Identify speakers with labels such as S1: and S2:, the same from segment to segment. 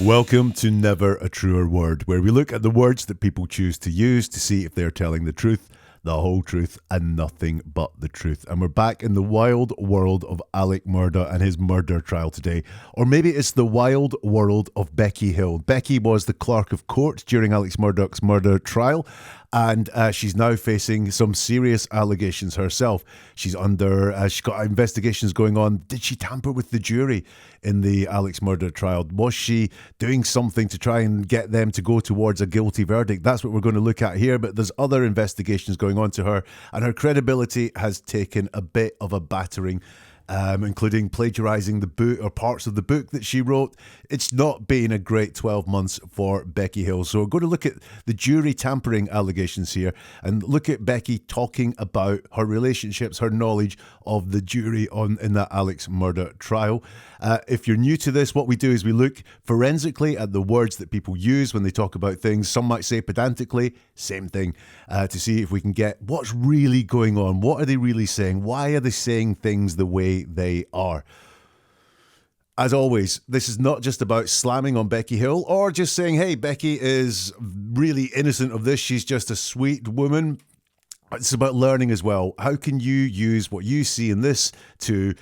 S1: Welcome to Never a Truer Word, where we look at the words that people choose to use to see if they're telling the truth, the whole truth, and nothing but the truth. And we're back in the wild world of Alex Murdaugh and his murder trial today. Or maybe it's the wild world of Becky Hill. Becky was the clerk of court during Alex Murdaugh's murder trial, and she's now facing some serious allegations herself. She's got investigations going on. Did she tamper with the jury in the Alex Murdaugh trial? Was she doing something to try and get them to go towards a guilty verdict? That's what we're going to look at here, but there's other investigations going on to her, and her credibility has taken a bit of a battering, including plagiarising the book or parts of the book that she wrote. It's not been a great 12 months for Becky Hill. So we're going to look at the jury tampering allegations here and look at Becky talking about her relationships, her knowledge of the jury in that Alex Murdaugh trial. If you're new to this, what we do is we look forensically at the words that people use when they talk about things. Some might say pedantically, same thing, to see if we can get what's really going on. What are they really saying? Why are they saying things the way they are? As always, this is not just about slamming on Becky Hill or just saying, hey, Becky is really innocent of this. She's just a sweet woman. It's about learning as well. How can you use what you see in this to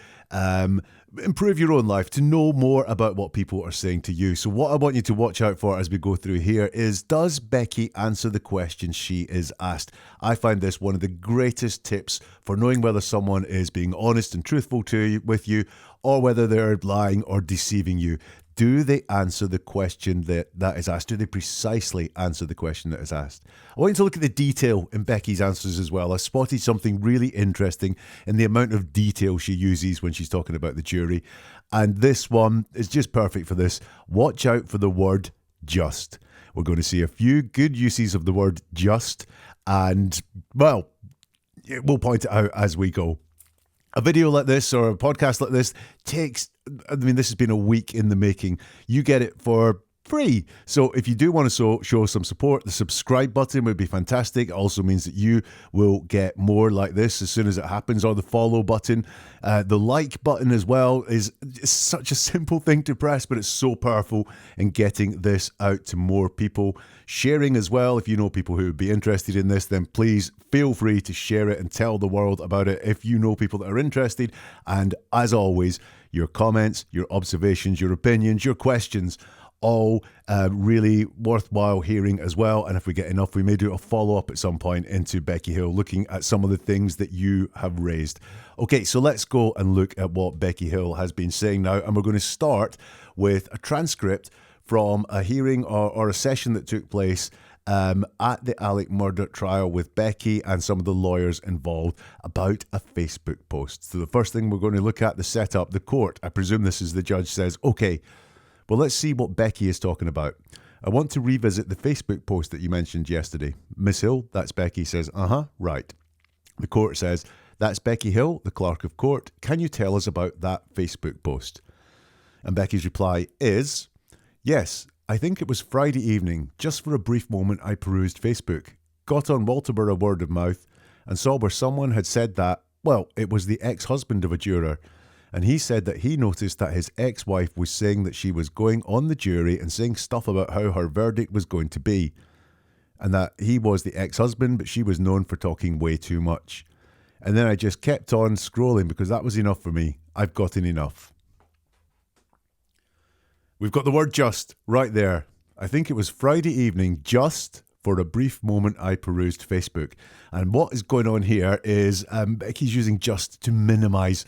S1: improve your own life, to know more about what people are saying to you? So what I want you to watch out for as we go through here is, does Becky answer the questions she is asked? I find this one of the greatest tips for knowing whether someone is being honest and truthful with you, or whether they're lying or deceiving you. Do they answer the question that is asked? Do they precisely answer the question that is asked? I want you to look at the detail in Becky's answers as well. I spotted something really interesting in the amount of detail she uses when she's talking about the jury. And this one is just perfect for this. Watch out for the word just. We're going to see a few good uses of the word just. And, well, we'll point it out as we go. A video like this or a podcast like this takes, this has been a week in the making. You get it for free. So if you do want to show some support, the subscribe button would be fantastic. It also means that you will get more like this as soon as it happens, or the follow button. The like button as well is such a simple thing to press, but it's so powerful in getting this out to more people. Sharing as well. If you know people who would be interested in this, then please feel free to share it and tell the world about it if you know people that are interested. And as always, your comments, your observations, your opinions, your questions, all really worthwhile hearing as well. And if we get enough, we may do a follow-up at some point into Becky Hill, looking at some of the things that you have raised. Okay, so let's go and look at what Becky Hill has been saying now. And we're going to start with a transcript from a hearing or a session that took place at the Alex Murdaugh trial with Becky and some of the lawyers involved about a Facebook post. So the first thing we're going to look at, the setup, the court. I presume this is the judge says, okay, well, let's see what Becky is talking about. I want to revisit the Facebook post that you mentioned yesterday. Miss Hill, that's Becky, says, right. The court says, that's Becky Hill, the clerk of court. Can you tell us about that Facebook post? And Becky's reply is, yes, I think it was Friday evening. Just for a brief moment, I perused Facebook, got on Walterborough Word of Mouth, and saw where someone had said that, well, it was the ex-husband of a juror. And he said that he noticed that his ex-wife was saying that she was going on the jury and saying stuff about how her verdict was going to be. And that he was the ex-husband, but she was known for talking way too much. And then I just kept on scrolling because that was enough for me. I've gotten enough. We've got the word just right there. I think it was Friday evening, just for a brief moment I perused Facebook. And what is going on here is Becky's using just to minimise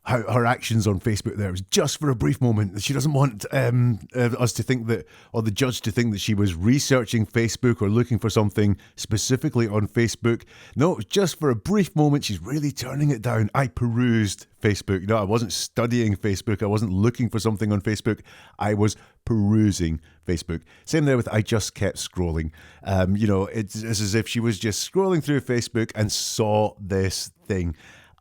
S1: her actions on Facebook there. It was just for a brief moment. She doesn't want us to think that, or the judge to think that she was researching Facebook or looking for something specifically on Facebook. No, it was just for a brief moment. She's really turning it down. I perused Facebook. No, I wasn't studying Facebook. I wasn't looking for something on Facebook. I was perusing Facebook. Same there with I just kept scrolling. It's as if she was just scrolling through Facebook and saw this thing.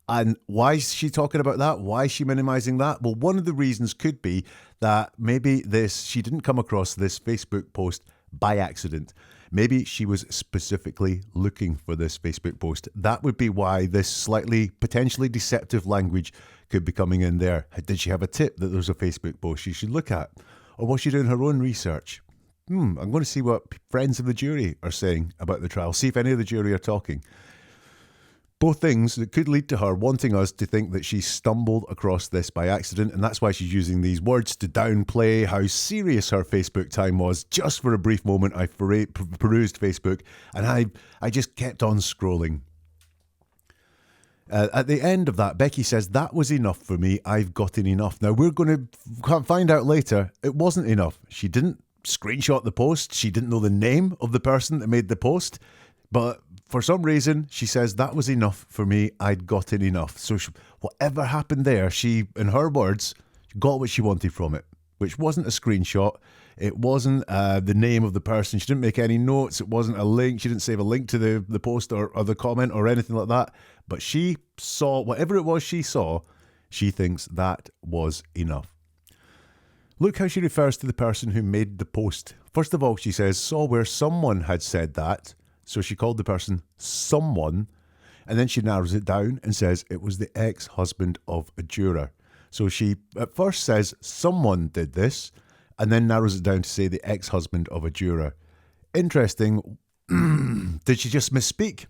S1: And why is she talking about that? Why is she minimizing that? Well, one of the reasons could be that maybe she didn't come across this Facebook post by accident. Maybe she was specifically looking for this Facebook post. That would be why this slightly potentially deceptive language could be coming in there. Did she have a tip that there's a Facebook post she should look at? Or was she doing her own research? I'm going to see what friends of the jury are saying about the trial, see if any of the jury are talking. Both things that could lead to her wanting us to think that she stumbled across this by accident, and that's why she's using these words to downplay how serious her Facebook time was. Just for a brief moment, I perused Facebook, and I just kept on scrolling. At the end of that, Becky says, "That was enough for me. I've gotten enough." Now, we're going to find out later it wasn't enough. She didn't screenshot the post. She didn't know the name of the person that made the post. But for some reason, she says, "That was enough for me. I'd gotten enough." So whatever happened there, she, in her words, got what she wanted from it, which wasn't a screenshot. It wasn't the name of the person. She didn't make any notes. It wasn't a link. She didn't save a link to the post or the comment or anything like that. But she saw, whatever it was she saw, she thinks that was enough. Look how she refers to the person who made the post. First of all, she says, "Saw where someone had said that." So she called the person someone, and then she narrows it down and says it was the ex-husband of a juror. So she at first says someone did this, and then narrows it down to say the ex-husband of a juror. Interesting. Did she just misspeak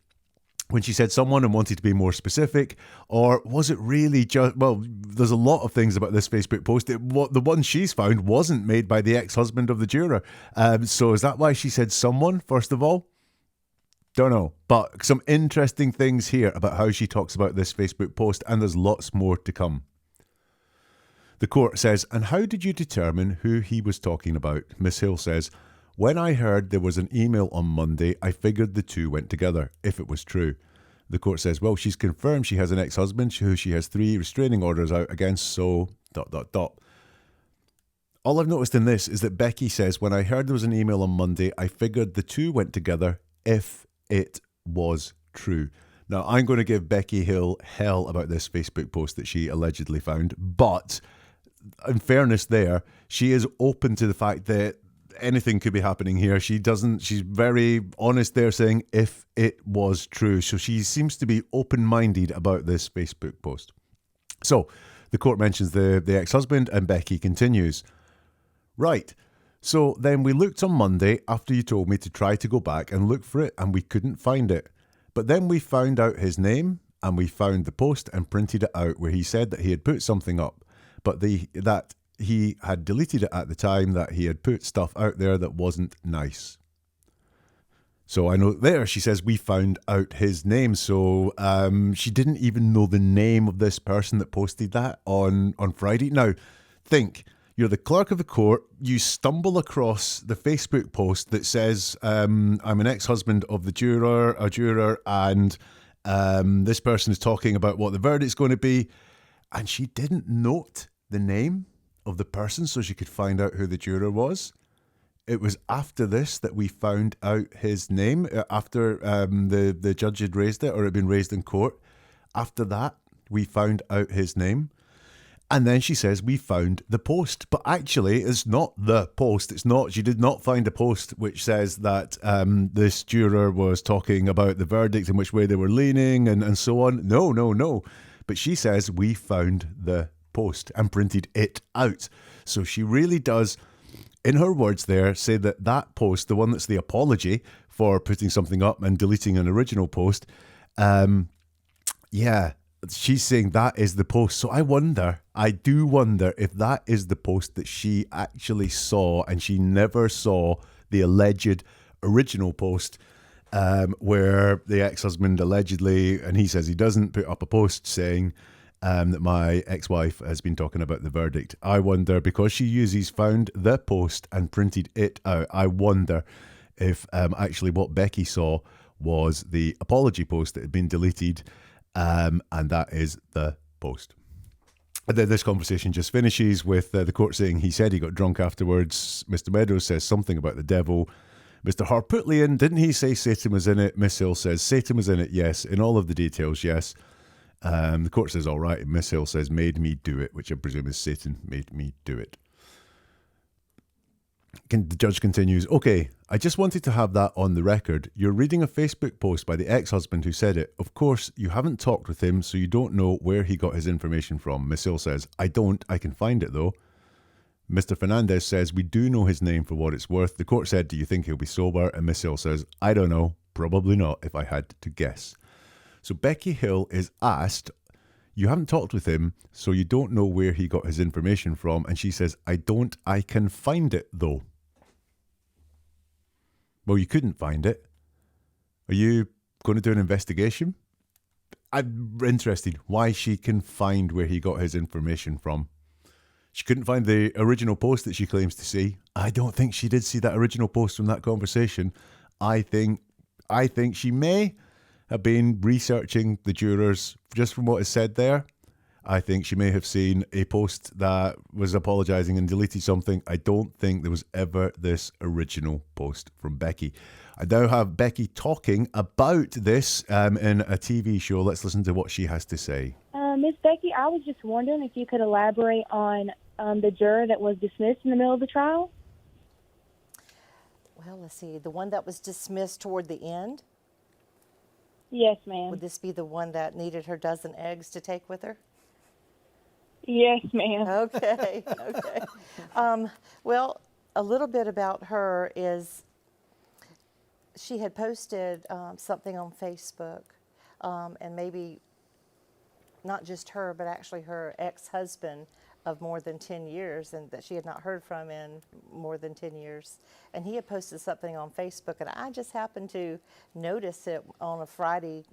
S1: when she said someone and wanted to be more specific? Or was it really just, well, there's a lot of things about this Facebook post. The one she's found wasn't made by the ex-husband of the juror. So is that why she said someone, first of all? Don't know. But some interesting things here about how she talks about this Facebook post, and there's lots more to come. The court says, "And how did you determine who he was talking about?" Miss Hill says, "When I heard there was an email on Monday, I figured the two went together, if it was true." The court says, "Well, she's confirmed she has an ex-husband who she has 3 restraining orders out against, so ... All I've noticed in this is that Becky says, "When I heard there was an email on Monday, I figured the two went together, if it was true." Now, I'm going to give Becky Hill hell about this Facebook post that she allegedly found, but in fairness there, she is open to the fact that anything could be happening here. She's very honest there, saying if it was true. So she seems to be open-minded about this Facebook post. So the court mentions the ex-husband, and Becky continues, "Right. So then we looked on Monday after you told me to try to go back and look for it, and we couldn't find it. But then we found out his name, and we found the post and printed it out where he said that he had put something up, but that he had deleted it at the time, that he had put stuff out there that wasn't nice." So I know there she says we found out his name. So she didn't even know the name of this person that posted that on Friday. Now, think. You're the clerk of the court, you stumble across the Facebook post that says, "I'm an ex-husband of a juror, and this person is talking about what the verdict's going to be," and she didn't note the name of the person so she could find out who the juror was. It was after this that we found out his name, after the judge had raised it, or it had been raised in court. After that, we found out his name. And then she says, "We found the post." But actually, it's not the post. It's not. She did not find a post which says that this juror was talking about the verdict and which way they were leaning and so on. No. But she says, "We found the post and printed it out." So she really does, in her words there, say that that post, the one that's the apology for putting something up and deleting an original post, she's saying that is the post. So I do wonder if that is the post that she actually saw, and she never saw the alleged original post where the ex-husband allegedly, and he says he doesn't, put up a post saying that my ex-wife has been talking about the verdict. I wonder, because she uses found the post and printed it out, I wonder if actually what Becky saw was the apology post that had been deleted, and that is the post. And then this conversation just finishes with the court saying he said he got drunk afterwards. Mr. Meadows says something about the devil. Mr. Harputlian, didn't he say Satan was in it? Miss Hill says Satan was in it, yes. In all of the details, yes. The court says all right, and Miss Hill says made me do it, which I presume is Satan made me do it. The judge continues, "Okay, I just wanted to have that on the record. You're reading a Facebook post by the ex-husband who said it. Of course, you haven't talked with him, so you don't know where he got his information from." Miss Hill says, "I don't. I can find it, though." Mr. Fernandez says, we do know his name for what it's worth. The court said, do you think he'll be sober? And Miss Hill says, I don't know. Probably not, if I had to guess. So Becky Hill is asked, you haven't talked with him, so you don't know where he got his information from. And she says, I don't. I can find it, though. Well, you couldn't find it. Are you going to do an investigation? I'm interested why she can find where he got his information from. She couldn't find the original post that she claims to see. I don't think she did see that original post from that conversation. I think she may have been researching the jurors just from what is said there. I think she may have seen a post that was apologising and deleted something. I don't think there was ever this original post from Becky. I now have Becky talking about this in a TV show. Let's listen to what she has to say.
S2: Miss Becky, I was just wondering if you could elaborate on the juror that was dismissed in the middle of the trial.
S3: Well, let's see. The one that was dismissed toward the end?
S2: Yes, ma'am.
S3: Would this be the one that needed her dozen eggs to take with her?
S2: Yes, ma'am.
S3: Okay. Well, a little bit about her is she had posted something on Facebook, and maybe not just her, but actually her ex-husband of more than 10 years, and that she had not heard from in more than 10 years. And he had posted something on Facebook, and I just happened to notice it on a Friday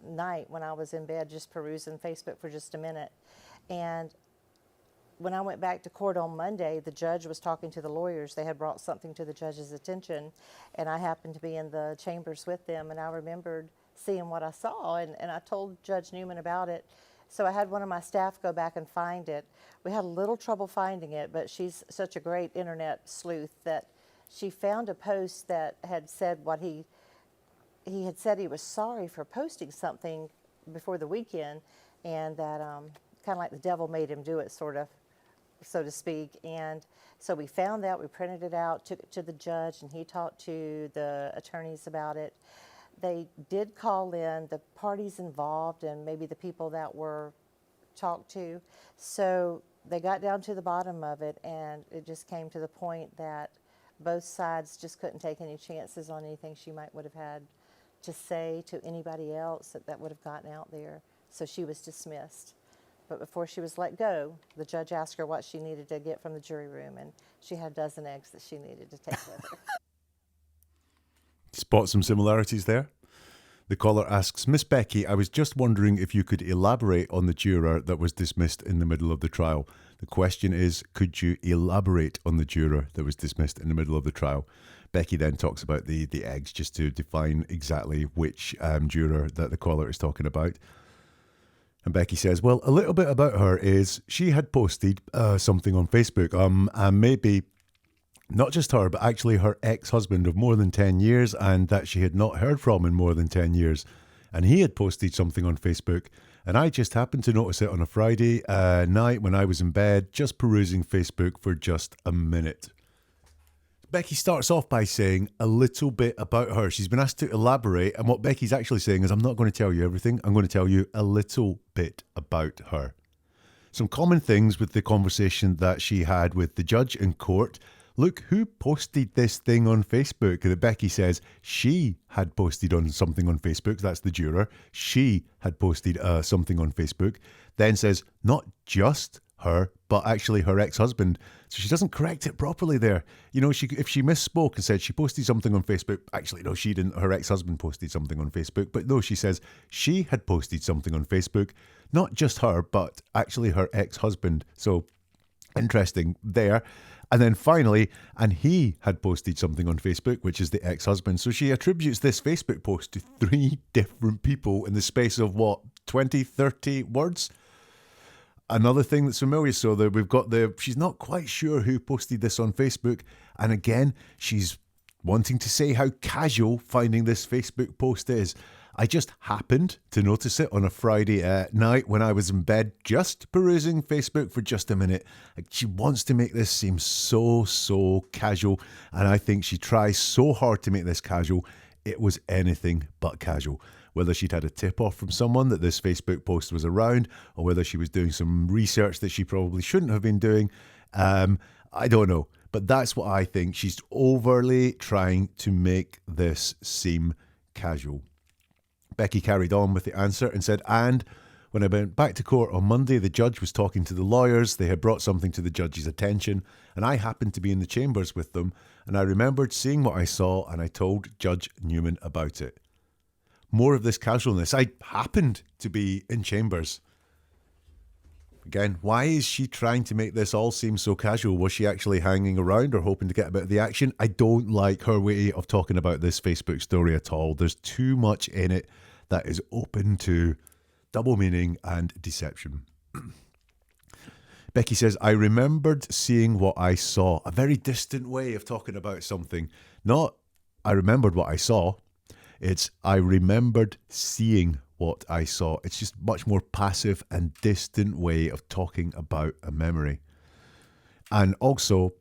S3: night when I was in bed just perusing Facebook for just a minute. And when I went back to court on Monday, the judge was talking to the lawyers. They had brought something to the judge's attention, and I happened to be in the chambers with them, and I remembered seeing what I saw, and I told Judge Newman about it. So I had one of my staff go back and find it. We had a little trouble finding it, but she's such a great internet sleuth that she found a post that had said what he had said he was sorry for posting something before the weekend, and that kind of like the devil made him do it, sort of, so to speak. And so we found that, we printed it out, took it to the judge, and he talked to the attorneys about it. They did call in the parties involved and maybe the people that were talked to. So they got down to the bottom of it, and it just came to the point that both sides just couldn't take any chances on anything she would have had to say to anybody else that would have gotten out there. So she was dismissed. But before she was let go, the judge asked her what she needed to get from the jury room, and she had a dozen eggs that she needed to take with her.
S1: Spot some similarities there. The caller asks, Miss Becky, I was just wondering if you could elaborate on the juror that was dismissed in the middle of the trial. The question is, could you elaborate on the juror that was dismissed in the middle of the trial? Becky then talks about the eggs, just to define exactly which juror that the caller is talking about. And Becky says, well, a little bit about her is she had posted something on Facebook, and maybe not just her, but actually her ex-husband of more than 10 years, and that she had not heard from in more than 10 years. And he had posted something on Facebook, and I just happened to notice it on a Friday night when I was in bed, just perusing Facebook for just a minute. Becky starts off by saying a little bit about her. She's been asked to elaborate, and what Becky's actually saying is, I'm not going to tell you everything, I'm going to tell you a little bit about her. Some common things with the conversation that she had with the judge in court. Look, who posted this thing on Facebook? That Becky says she had posted on something on Facebook. That's the juror. She had posted something on Facebook. Then says not just her, but actually her ex-husband. So she doesn't correct it properly there. You know, if she misspoke and said she posted something on Facebook, actually, no, she didn't. Her ex-husband posted something on Facebook. But no, she says she had posted something on Facebook. Not just her, but actually her ex-husband. So interesting there. And then finally, and he had posted something on Facebook, which is the ex-husband. So she attributes this Facebook post to 3 different people in the space of, 20, 30 words? Another thing that's familiar, so that we've got she's not quite sure who posted this on Facebook. And again, she's wanting to say how casual finding this Facebook post is. I just happened to notice it on a Friday night when I was in bed, just perusing Facebook for just a minute. She wants to make this seem so casual, and I think she tries so hard to make this casual. It was anything but casual. Whether she'd had a tip-off from someone that this Facebook post was around, or whether she was doing some research that she probably shouldn't have been doing, I don't know, but that's what I think. She's overly trying to make this seem casual. Becky carried on with the answer and said, and when I went back to court on Monday, the judge was talking to the lawyers. They had brought something to the judge's attention, and I happened to be in the chambers with them, and I remembered seeing what I saw, and I told Judge Newman about it. More of this casualness. I happened to be in chambers. Again, why is she trying to make this all seem so casual? Was she actually hanging around or hoping to get a bit of the action? I don't like her way of talking about this Facebook story at all. There's too much in it that is open to double meaning and deception. Becky says, I remembered seeing what I saw. A very distant way of talking about something. Not, I remembered what I saw. It's, I remembered seeing what I saw. It's just much more passive and distant way of talking about a memory. And also,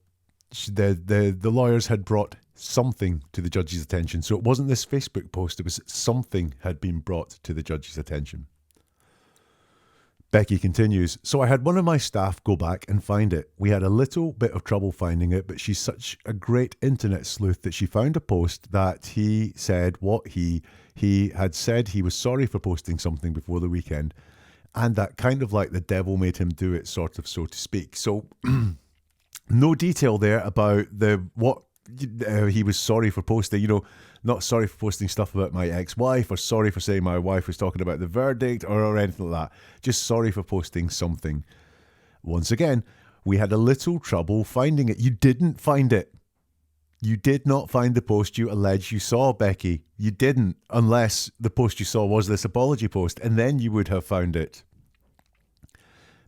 S1: the lawyers had brought something to the judge's attention. So it wasn't this Facebook post, it was something had been brought to the judge's attention. Becky continues, so I had one of my staff go back and find it. We had a little bit of trouble finding it, but she's such a great internet sleuth that she found a post that he said what he had said he was sorry for posting something before the weekend, and that kind of like the devil made him do it, sort of, so to speak. So no detail there about what he was sorry for posting, not sorry for posting stuff about my ex-wife or sorry for saying my wife was talking about the verdict or anything like that. Just sorry for posting something. Once again, we had a little trouble finding it. You didn't find it. You did not find the post you allege you saw, Becky. You didn't, unless the post you saw was this apology post, and then you would have found it.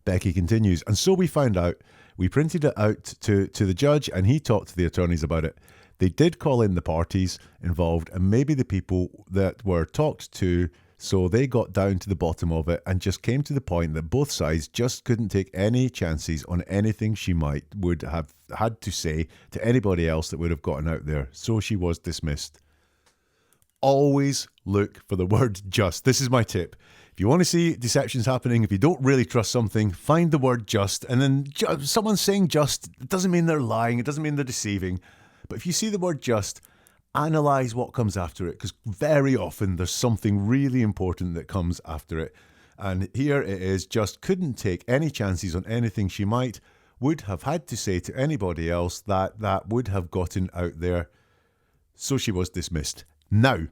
S1: Becky continues, and so we found out. We printed it out to the judge, and he talked to the attorneys about it. They did call in the parties involved and maybe the people that were talked to, so they got down to the bottom of it and just came to the point that both sides just couldn't take any chances on anything she would have had to say to anybody else that would have gotten out there. So she was dismissed. Always look for the word just. This is my tip. If you want to see deceptions happening, if you don't really trust something, find the word just. And then someone saying just, it doesn't mean they're lying. It doesn't mean they're deceiving. But if you see the word just, analyze what comes after it, because very often there's something really important that comes after it. And here it is, just couldn't take any chances on anything she would have had to say to anybody else that would have gotten out there. So she was dismissed. Now,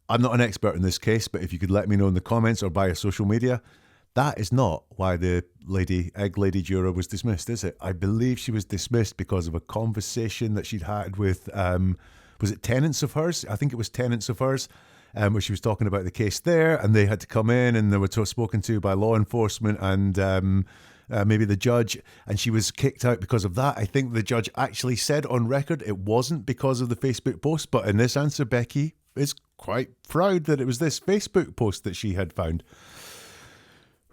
S1: I'm not an expert in this case, but if you could let me know in the comments or via social media, that is not why the egg lady juror was dismissed, is it? I believe she was dismissed because of a conversation that she'd had with, was it tenants of hers? I think it was tenants of hers, where she was talking about the case there, and they had to come in and they were spoken to by law enforcement and maybe the judge, and she was kicked out because of that. I think the judge actually said on record it wasn't because of the Facebook post, but in this answer, Becky is quite proud that it was this Facebook post that she had found.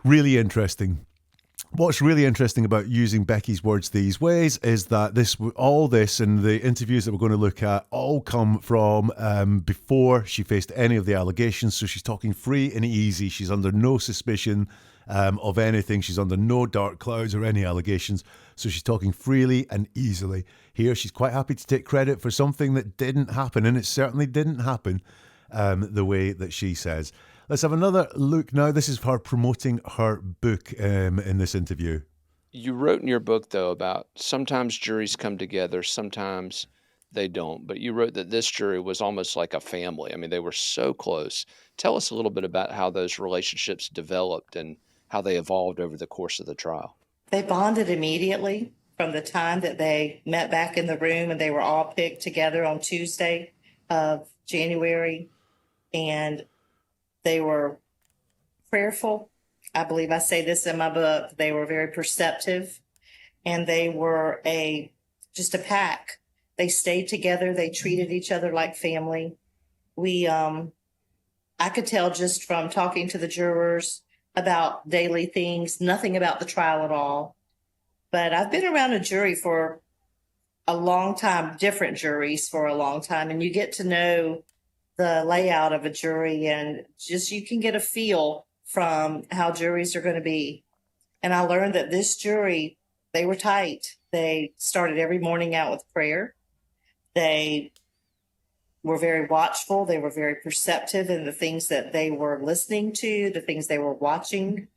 S1: Really interesting. What's really interesting about using Becky's words these ways is that all this and the interviews that we're going to look at all come from before she faced any of the allegations. So she's talking free and easy. She's under no suspicion of anything. She's under no dark clouds or any allegations. So she's talking freely and easily. Here, she's quite happy to take credit for something that didn't happen, and it certainly didn't happen the way that she says. Let's have another look now. This is her promoting her book in this interview.
S4: You wrote in your book, though, about sometimes juries come together, sometimes they don't. But you wrote that this jury was almost like a family. I mean, they were so close. Tell us a little bit about how those relationships developed and how they evolved over the course of the trial.
S3: They bonded immediately from the time that they met back in the room, and they were all picked together on Tuesday of January. And they were prayerful. I believe I say this in my book. They were very perceptive, and they were just a pack. They stayed together. They treated each other like family. I could tell just from talking to the jurors about daily things, nothing about the trial at all. But I've been around a jury for a long time, different juries for a long time, and you get to know the layout of a jury, and just you can get a feel from how juries are going to be. And I learned that this jury
S5: they were tight. They started every morning out with prayer. They were very watchful. They were very perceptive in the things that they were listening to, the things they were watching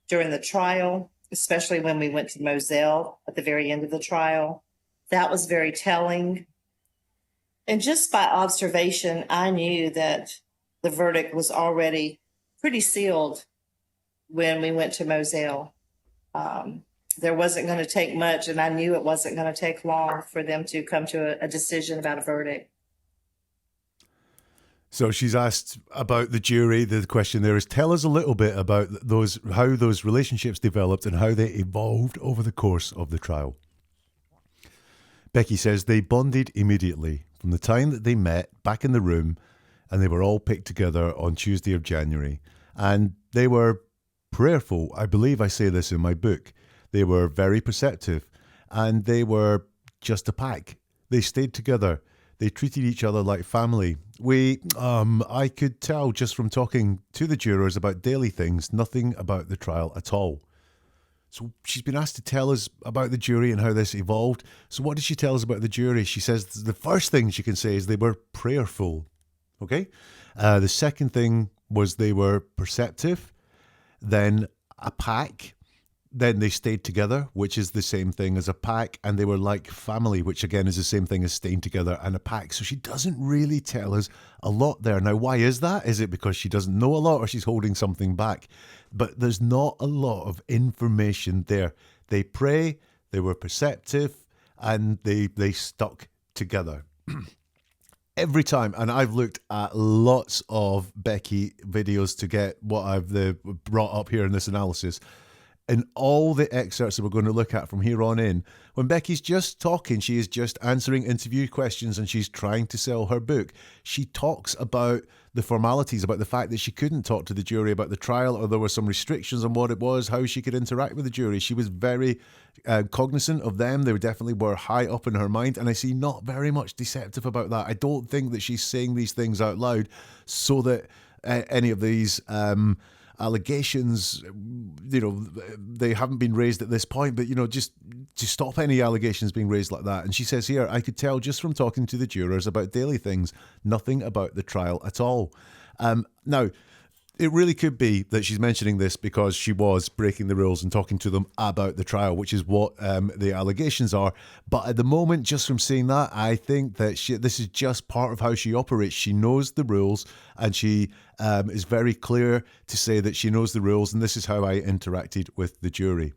S5: during the trial, especially when we went to Moselle at the very end of the trial. That was very telling. And just by observation, I knew that the verdict was already pretty sealed when we went to Moselle. There wasn't going to take much, and I knew it wasn't going to take long for them to come to a decision about a verdict.
S1: So she's asked about the jury. The question there is, tell us a little bit about how those relationships developed and how they evolved over the course of the trial. Becky says they bonded immediately from the time that they met back in the room, and they were all picked together on Tuesday of January. And they were prayerful. I believe I say this in my book. They were very perceptive, and they were just a pack. They stayed together. They treated each other like family. I could tell just from talking to the jurors about daily things, nothing about the trial at all. So she's been asked to tell us about the jury and how this evolved. So what did she tell us about the jury? She says the first thing she can say is they were prayerful. Okay? The second thing was they were perceptive. Then a pack. Then they stayed together, which is the same thing as a pack, and they were like family, which again is the same thing as staying together and a pack. So she doesn't really tell us a lot there. Now, why is that? Is it because she doesn't know a lot or she's holding something back? But there's not a lot of information there. They pray, they were perceptive, and they stuck together. Every time, and I've looked at lots of Becky videos to get what I've brought up here in this analysis, in all the excerpts that we're going to look at from here on in, when Becky's just talking, she is just answering interview questions and she's trying to sell her book. She talks about the formalities, about the fact that she couldn't talk to the jury about the trial, or there were some restrictions on what it was, how she could interact with the jury. She was very cognizant of them. They definitely were high up in her mind, and I see not very much deceptive about that. I don't think that she's saying these things out loud so that any of these allegations, they haven't been raised at this point, but, just to stop any allegations being raised like that. And she says here, I could tell just from talking to the jurors about daily things, nothing about the trial at all. Now, it really could be that she's mentioning this because she was breaking the rules and talking to them about the trial, which is what the allegations are. But at the moment, just from seeing that, I think that this is just part of how she operates. She knows the rules, and she is very clear to say that she knows the rules, and this is how I interacted with the jury.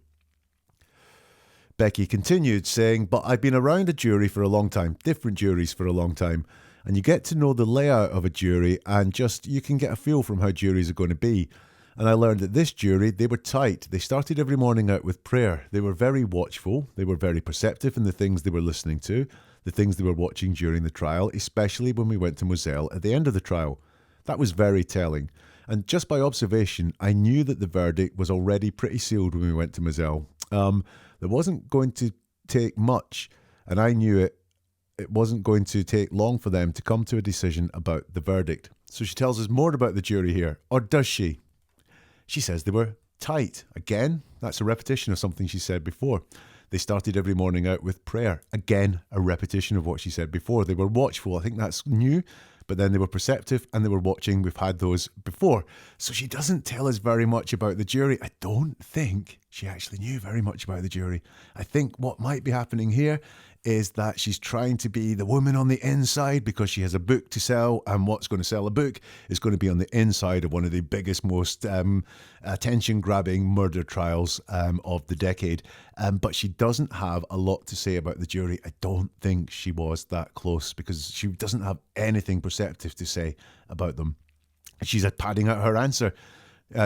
S1: Becky continued saying, but I've been around a jury for a long time, different juries for a long time. And you get to know the layout of a jury, and you can get a feel from how juries are going to be. And I learned that this jury, they were tight. They started every morning out with prayer. They were very watchful. They were very perceptive in the things they were listening to, the things they were watching during the trial, especially when we went to Moselle at the end of the trial. That was very telling. And just by observation, I knew that the verdict was already pretty sealed when we went to Moselle. There wasn't going to take much, and I knew it wasn't going to take long for them to come to a decision about the verdict. So she tells us more about the jury here. Or does she? She says they were tight. Again, that's a repetition of something she said before. They started every morning out with prayer. Again, a repetition of what she said before. They were watchful. I think that's new. But then they were perceptive and they were watching. We've had those before. So she doesn't tell us very much about the jury. I don't think she actually knew very much about the jury. I think what might be happening here is that she's trying to be the woman on the inside because she has a book to sell, and what's going to sell a book is going to be on the inside of one of the biggest, most attention-grabbing murder trials of the decade. But she doesn't have a lot to say about the jury. I don't think she was that close because she doesn't have anything perceptive to say about them. She's padding out her answer.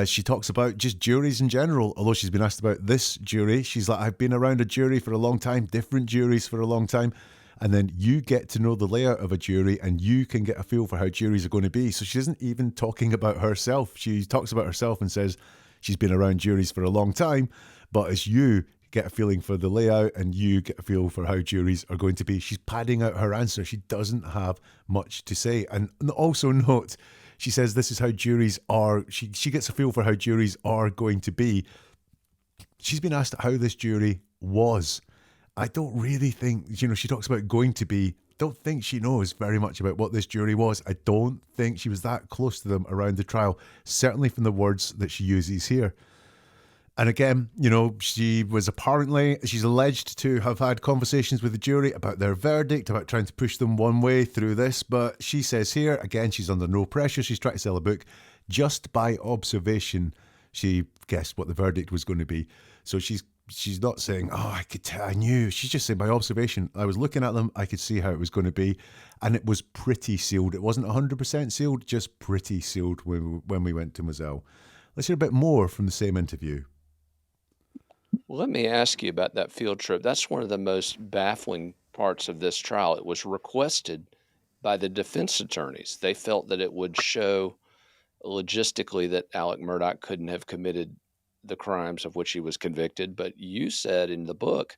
S1: She talks about just juries in general, although she's been asked about this jury. She's like, I've been around a jury for a long time, different juries for a long time. And then you get to know the layout of a jury and you can get a feel for how juries are going to be. So she isn't even talking about herself. She talks about herself and says she's been around juries for a long time. But as you get a feeling for the layout and you get a feel for how juries are going to be, she's padding out her answer. She doesn't have much to say. And also note, she says this is how juries are. She gets a feel for how juries are going to be. She's been asked how this jury was. I don't really think, she talks about going to be, don't think she knows very much about what this jury was. I don't think she was that close to them around the trial, certainly from the words that she uses here. And again, she's alleged to have had conversations with the jury about their verdict, about trying to push them one way through this. But she says here, again, she's under no pressure. She's trying to sell a book. Just by observation, she guessed what the verdict was going to be. So she's not saying, oh, I could tell, I knew. She's just saying by observation, I was looking at them, I could see how it was going to be. And it was pretty sealed. It wasn't 100% sealed, just pretty sealed when we went to Moselle. Let's hear a bit more from the same interview.
S4: Well, let me ask you about that field trip. That's one of the most baffling parts of this trial. It was requested by the defense attorneys. They felt that it would show logistically that Alex Murdaugh couldn't have committed the crimes of which he was convicted. But you said in the book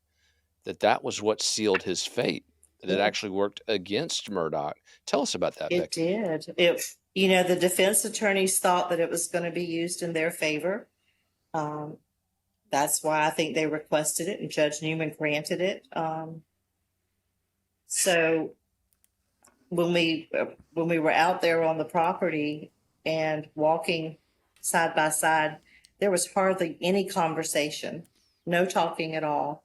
S4: that was what sealed his fate, that it actually worked against Murdaugh. Tell us about that,
S5: It
S4: Becky.
S5: did. The defense attorneys thought that it was going to be used in their favor. That's why I think they requested it, and Judge Newman granted it. So when we were out there on the property and walking side by side, there was hardly any conversation, no talking at all.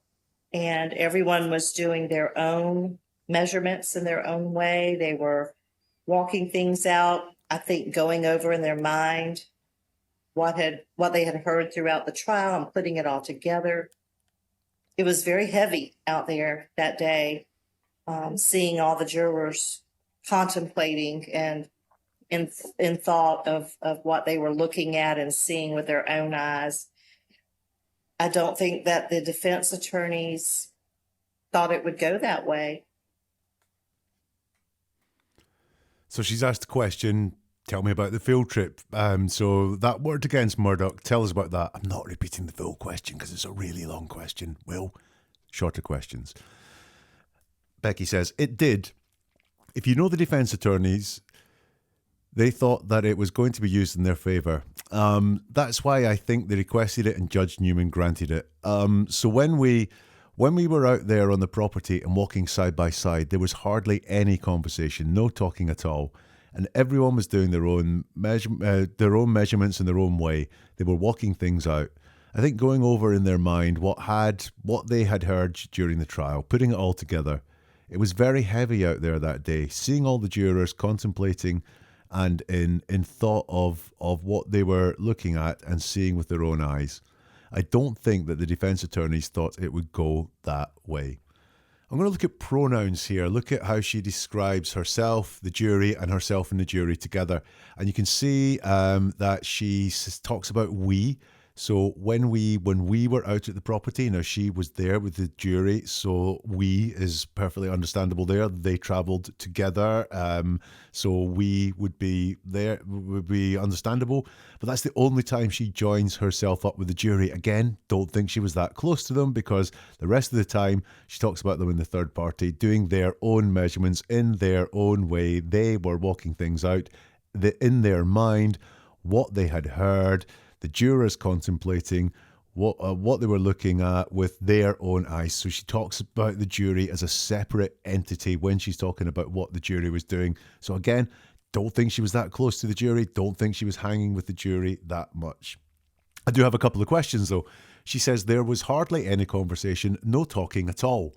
S5: And everyone was doing their own measurements in their own way. They were walking things out, I think going over in their mind what they had heard throughout the trial and putting it all together. It was very heavy out there that day, seeing all the jurors contemplating and in thought of what they were looking at and seeing with their own eyes. I don't think that the defense attorneys thought it would go that way.
S1: So she's asked the question, tell me about the field trip. So that word against Murdaugh, tell us about that. I'm not repeating the full question because it's a really long question. Will, shorter questions. Becky says, it did. If you know the defense attorneys, they thought that it was going to be used in their favour. That's why I think they requested it and Judge Newman granted it. So when we were out there on the property and walking side by side, there was hardly any conversation, no talking at all. And everyone was doing their own measurements in their own way. They were walking things out. I think going over in their mind what they had heard during the trial, putting it all together. It was very heavy out there that day, seeing all the jurors contemplating and in thought of what they were looking at and seeing with their own eyes. I don't think that the defense attorneys thought it would go that way. I'm going to look at pronouns here. Look at how she describes herself, the jury, and herself and the jury together. And you can see that she talks about we. So when we were out at the property, now she was there with the jury, so we is perfectly understandable there. They travelled together, so we would be there, would be understandable. But that's the only time she joins herself up with the jury. Again, don't think she was that close to them because the rest of the time she talks about them in the third party, doing their own measurements in their own way. They were walking things out in their mind, what they had heard, the jurors contemplating what they were looking at with their own eyes. So she talks about the jury as a separate entity when she's talking about what the jury was doing. So again, don't think she was that close to the jury. Don't think she was hanging with the jury that much. I do have a couple of questions though. She says there was hardly any conversation, no talking at all.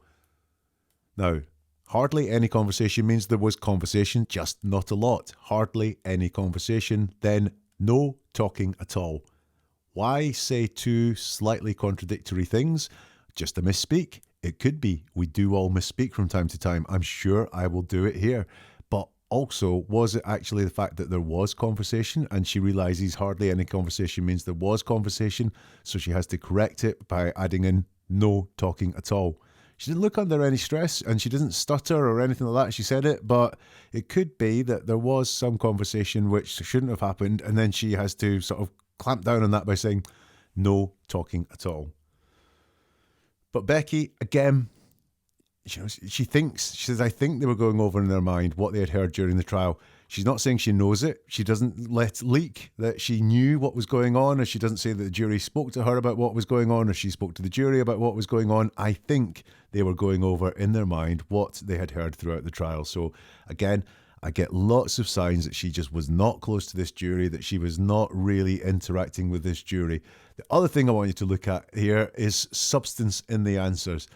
S1: Now, hardly any conversation means there was conversation, just not a lot. Hardly any conversation, then no talking at all. Why say two slightly contradictory things? Just a misspeak? It could be. We do all misspeak from time to time. I'm sure I will do it here. But also, was it actually the fact that there was conversation and she realises hardly any conversation means there was conversation, so she has to correct it by adding in no talking at all. She didn't look under any stress and she didn't stutter or anything like that. She said it, but it could be that there was some conversation which shouldn't have happened, and then she has to sort of clamp down on that by saying no talking at all. But Becky, again, she says, I think they were going over in their mind what they had heard during the trial. She's not saying she knows it. She doesn't let leak that she knew what was going on, or she doesn't say that the jury spoke to her about what was going on, or she spoke to the jury about what was going on. I think they were going over in their mind what they had heard throughout the trial. So again, I get lots of signs that she just was not close to this jury, that she was not really interacting with this jury. The other thing I want you to look at here is substance in the answers.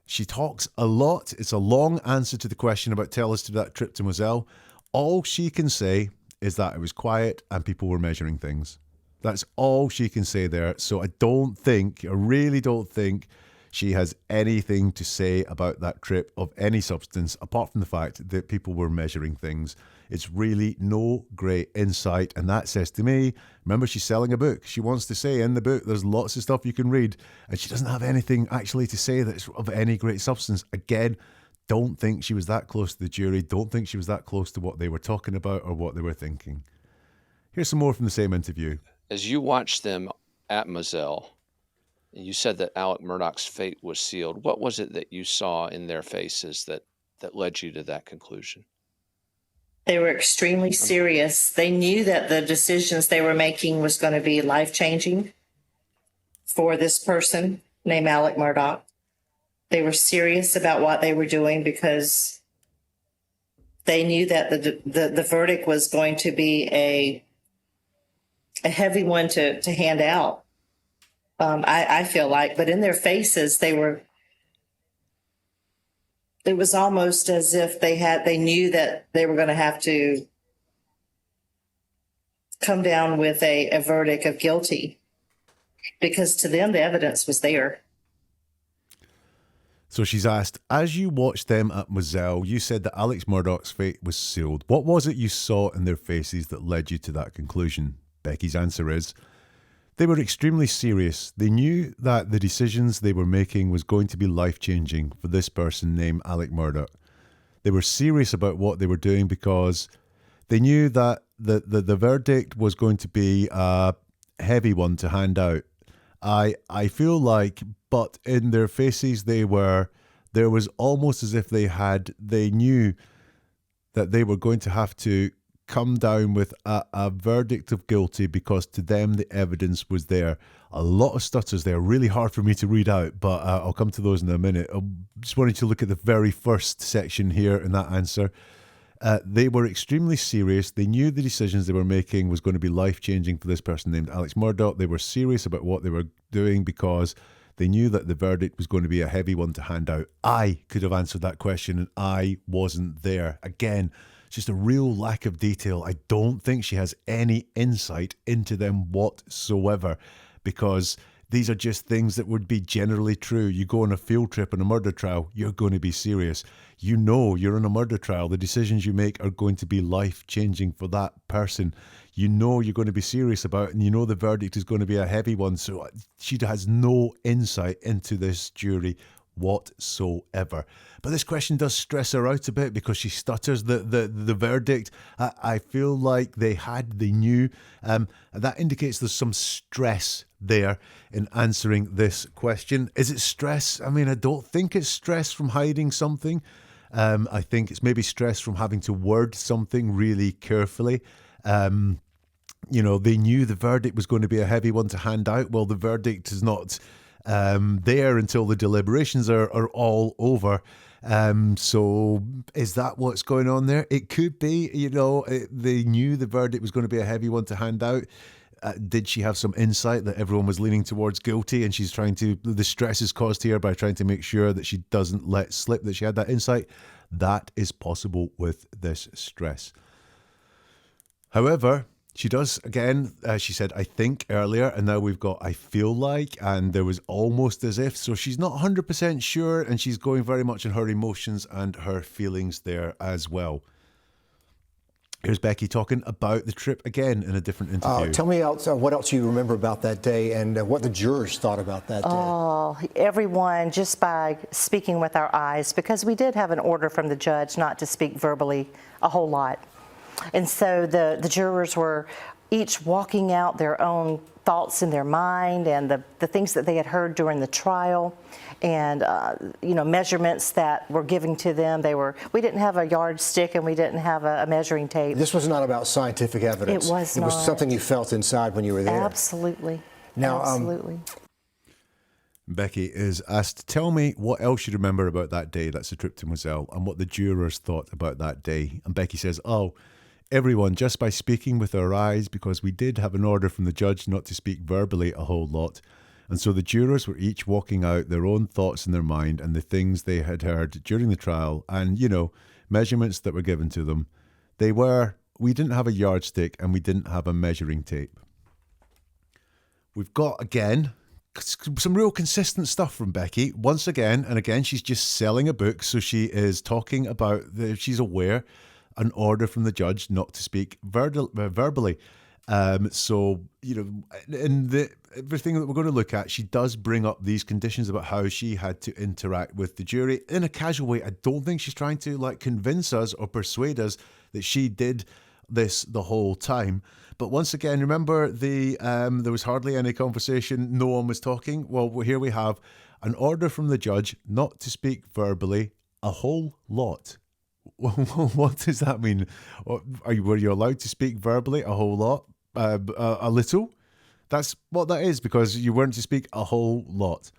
S1: She talks a lot. It's a long answer to the question about tell us to that trip to Moselle. All she can say is that it was quiet and people were measuring things. That's all she can say there. So I really don't think she has anything to say about that trip of any substance, apart from the fact that people were measuring things. It's really no great insight. And that says to me, remember, she's selling a book. She wants to say in the book, there's lots of stuff you can read, and she doesn't have anything actually to say that's of any great substance. Again, don't think she was that close to the jury. Don't think she was that close to what they were talking about or what they were thinking. Here's some more from the same interview.
S4: As you watched them at Moselle, you said that Alex Murdaugh's fate was sealed. What was it that you saw in their faces that led you to that conclusion?
S5: They were extremely serious. They knew that the decisions they were making was going to be life-changing for this person named Alex Murdaugh. They were serious about what they were doing because they knew that the verdict was going to be a heavy one to hand out. I feel like, but in their faces, it was almost as if they knew that they were going to have to come down with a verdict of guilty, because to them, the evidence was there.
S1: So she's asked, as you watched them at Moselle, you said that Alex Murdaugh's fate was sealed. What was it you saw in their faces that led you to that conclusion? Becky's answer is, they were extremely serious. They knew that the decisions they were making was going to be life-changing for this person named Alex Murdaugh. They were serious about what they were doing because they knew that the verdict was going to be a heavy one to hand out. I feel like, but in their faces there was almost as if they knew that they were going to have to come down with a verdict of guilty, because to them the evidence was there. A lot of stutters there, really hard for me to read out, but I'll come to those in a minute. I just wanted to look at the very first section here in that answer. They were extremely serious. They knew the decisions they were making was going to be life-changing for this person named Alex Murdaugh. They were serious about what they were doing because they knew that the verdict was going to be a heavy one to hand out. I could have answered that question and I wasn't there. Again, just a real lack of detail. I don't think she has any insight into them whatsoever, because these are just things that would be generally true. You go on a field trip in a murder trial, you're going to be serious. You know you're in a murder trial. The decisions you make are going to be life-changing for that person. You know you're going to be serious about it, and you know the verdict is going to be a heavy one. So she has no insight into this jury whatsoever. But this question does stress her out a bit because she stutters the verdict. I feel like they knew. That indicates there's some stress there in answering this question. Is it stress? I mean, I don't think it's stress from hiding something. I think it's maybe stress from having to word something really carefully. They knew the verdict was going to be a heavy one to hand out. Well, the verdict is not there until the deliberations are all over. So is that what's going on there? It could be, they knew the verdict was going to be a heavy one to hand out. Did she have some insight that everyone was leaning towards guilty, and the stress is caused here by trying to make sure that she doesn't let slip that she had that insight? That is possible with this stress. However, she does, again, she said, I think earlier, and now we've got, I feel like, and there was almost as if. So she's not 100% sure, and she's going very much in her emotions and her feelings there as well. Here's Becky talking about the trip again in a different interview.
S6: Tell me what else you remember about that day, and what the jurors thought about that day.
S3: Oh, everyone, just by speaking with our eyes, because we did have an order from the judge not to speak verbally a whole lot. And so the jurors were each walking out their own thoughts in their mind and the things that they had heard during the trial, and measurements that were given to them. We didn't have a yardstick and we didn't have a measuring tape.
S6: This was not about scientific evidence.
S3: It was
S6: It was
S3: not.
S6: something you felt inside when you were there.
S3: Absolutely.
S6: Now,
S3: absolutely.
S1: Becky is asked to tell me what else you remember about that day. That's the trip to Moselle, and what the jurors thought about that day. And Becky says, everyone, just by speaking with our eyes, because we did have an order from the judge not to speak verbally a whole lot. And so the jurors were each walking out their own thoughts in their mind and the things they had heard during the trial and, measurements that were given to them. We didn't have a yardstick and we didn't have a measuring tape. We've got, again, some real consistent stuff from Becky. Once again, and again, she's just selling a book. So she is talking about, she's aware, an order from the judge not to speak verbally. So, in everything that we're going to look at, she does bring up these conditions about how she had to interact with the jury in a casual way. I don't think she's trying to convince us or persuade us that she did this the whole time. But once again, remember there was hardly any conversation. No one was talking. Well, here we have an order from the judge not to speak verbally a whole lot. What does that mean? Were you allowed to speak verbally a whole lot? A little? That's what that is, because you weren't to speak a whole lot.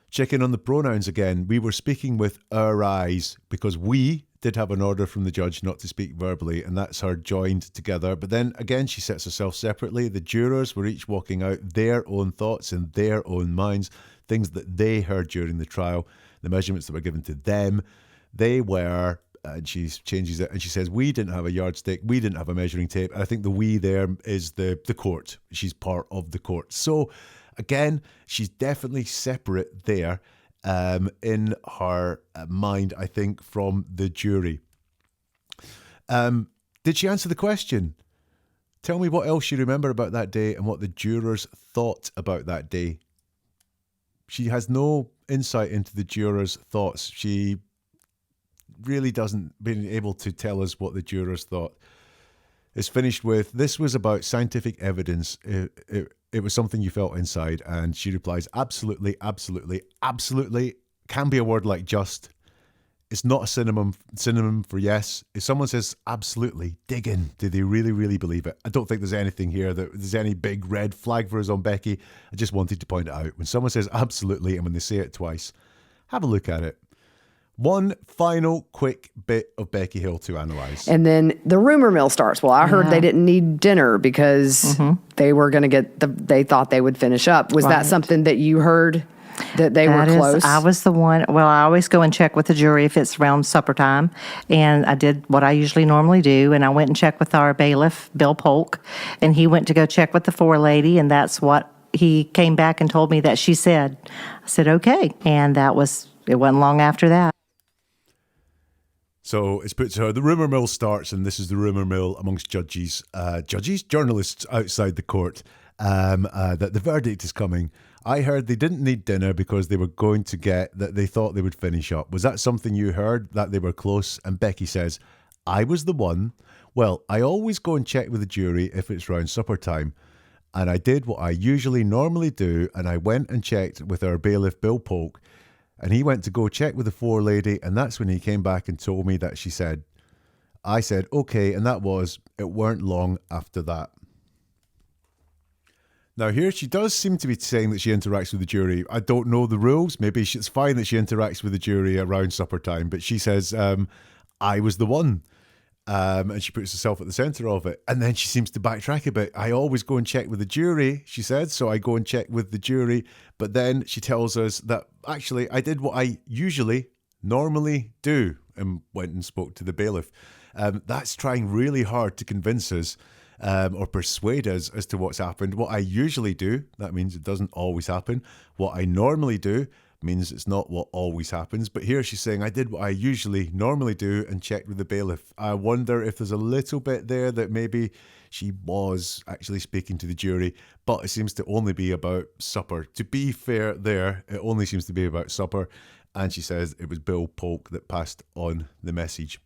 S1: Checking on the pronouns again. We were speaking with our eyes because we did have an order from the judge not to speak verbally, and that's her joined together. But then again, she sets herself separately. The jurors were each walking out their own thoughts in their own minds, things that they heard during the trial, the measurements that were given to them. They were, and she changes it, and she says, we didn't have a yardstick, we didn't have a measuring tape. And I think the we there is the court. She's part of the court. So again, she's definitely separate there in her mind, I think, from the jury. Did she answer the question? Tell me what else you remember about that day and what the jurors thought about that day. She has no insight into the jurors' thoughts. She really doesn't been able to tell us what the jurors thought. It's finished with, this was about scientific evidence. It was something you felt inside. And she replies, absolutely, absolutely, absolutely. Can be a word like just. It's not a synonym for yes. If someone says absolutely, dig in. Do they really, really believe it? I don't think there's anything here that there's any big red flag for us on Becky. I just wanted to point it out. When someone says absolutely, and when they say it twice, have a look at it. One final quick bit of Becky Hill to analyse.
S7: And then the rumor mill starts. Well, I heard they didn't need dinner because they were going to they thought they would finish up. Was that something that you heard, that they were close?
S8: I was the one. Well, I always go and check with the jury if it's around supper time. And I did what I usually normally do. And I went and checked with our bailiff, Bill Polk. And he went to go check with the forelady. And that's what he came back and told me that she said. I said, okay. And it wasn't long after that.
S1: So it's put to her, the rumour mill starts, and this is the rumour mill amongst journalists outside the court, that the verdict is coming. I heard they didn't need dinner because they were going to that they thought they would finish up. Was that something you heard, that they were close? And Becky says, I was the one. Well, I always go and check with the jury if it's round supper time. And I did what I usually normally do, and I went and checked with our bailiff, Bill Polk. And he went to go check with the forelady, and that's when he came back and told me that I said, okay, and it weren't long after that. Now here she does seem to be saying that she interacts with the jury. I don't know the rules. Maybe it's fine that she interacts with the jury around supper time, but she says, I was the one. And she puts herself at the centre of it. And then she seems to backtrack a bit. I always go and check with the jury, she said. So I go and check with the jury. But then she tells us that actually I did what I normally do, and went and spoke to the bailiff. That's trying really hard to convince us or persuade us as to what's happened. What I usually do, that means it doesn't always happen. What I normally do means it's not what always happens. But here she's saying, I did what I normally do and checked with the bailiff. I wonder if there's a little bit there that maybe she was actually speaking to the jury, but it seems to only be about supper. To be fair there, it only seems to be about supper. And she says it was Bill Polk that passed on the message.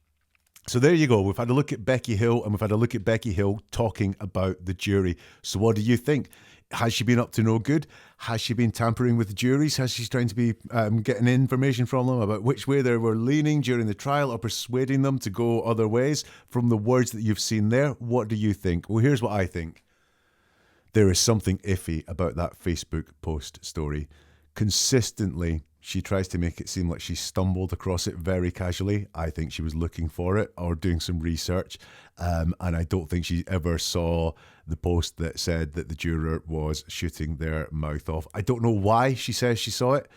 S1: So there you go. We've had a look at Becky Hill, and we've had a look at Becky Hill talking about the jury. So what do you think? Has she been up to no good? Has she been tampering with the juries? Has she trying to be getting information from them about which way they were leaning during the trial, or persuading them to go other ways from the words that you've seen there? What do you think? Well, here's what I think. There is something iffy about that Facebook post story. Consistently, she tries to make it seem like she stumbled across it very casually. I think she was looking for it or doing some research. And I don't think she ever saw the post that said that the juror was shooting their mouth off. I don't know why she says she saw it,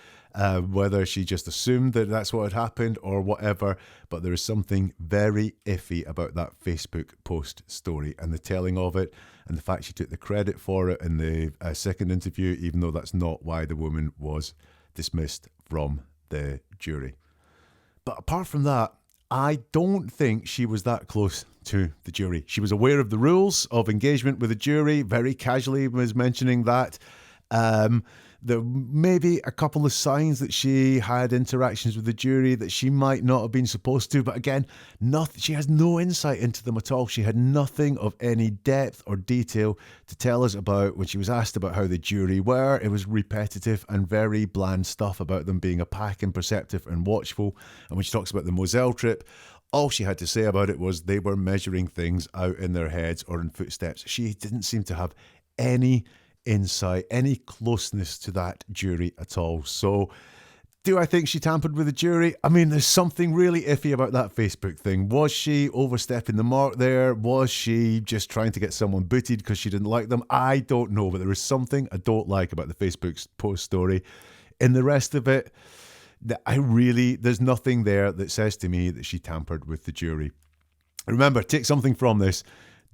S1: whether she just assumed that that's what had happened or whatever. But there is something very iffy about that Facebook post story and the telling of it, and the fact she took the credit for it in the second interview, even though that's not why the woman was dismissed from the jury. But apart from that, I don't think she was that close to the jury. She was aware of the rules of engagement with the jury, very casually was mentioning that. There may be a couple of signs that she had interactions with the jury that she might not have been supposed to, but again, nothing. She has no insight into them at all. She had nothing of any depth or detail to tell us about when she was asked about how the jury were. It was repetitive and very bland stuff about them being opaque and perceptive and watchful. And when she talks about the Moselle trip, all she had to say about it was they were measuring things out in their heads or in footsteps. She didn't seem to have any insight, any closeness to that jury at all. So do I think she tampered with the jury? I mean, there's something really iffy about that Facebook thing. Was she overstepping the mark there? Was she just trying to get someone booted because she didn't like them? I don't know, but there is something I don't like about the Facebook post story. In the rest of it, there's nothing there that says to me that she tampered with the jury. Remember, take something from this.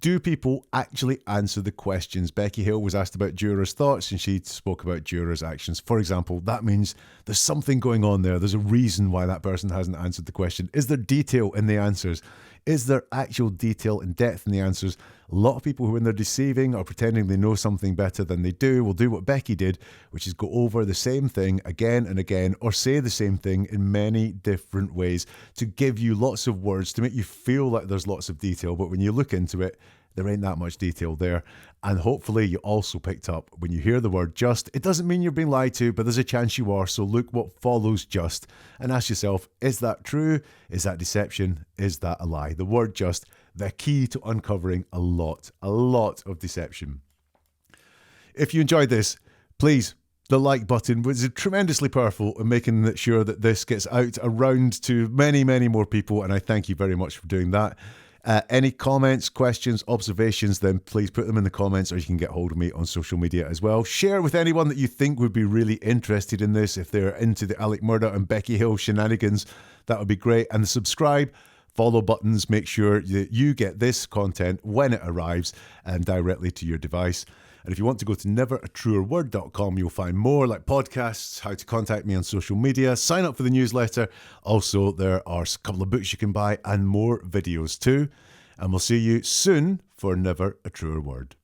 S1: Do people actually answer the questions? Becky Hill was asked about jurors' thoughts and she spoke about jurors' actions. For example, that means there's something going on there. There's a reason why that person hasn't answered the question. Is there detail in the answers? Is there actual detail and depth in the answers? A lot of people who, when they're deceiving or pretending they know something better than they do, will do what Becky did, which is go over the same thing again and again, or say the same thing in many different ways to give you lots of words to make you feel like there's lots of detail. But when you look into it, there ain't that much detail there. And hopefully you also picked up when you hear the word just, it doesn't mean you're being lied to, but there's a chance you are. So look what follows just and ask yourself, is that true? Is that deception? Is that a lie? The word just, the key to uncovering a lot of deception. If you enjoyed this, please, the like button was tremendously powerful in making sure that this gets out around to many, many more people. And I thank you very much for doing that. Any comments, questions, observations, then please put them in the comments, or you can get hold of me on social media as well. Share with anyone that you think would be really interested in this. If they're into the Alex Murdaugh and Becky Hill shenanigans, that would be great. And the subscribe, follow buttons, make sure that you get this content when it arrives and directly to your device. And if you want to go to neveratruerword.com, you'll find more like podcasts, how to contact me on social media, sign up for the newsletter. Also, there are a couple of books you can buy and more videos too. And we'll see you soon for Never a Truer Word.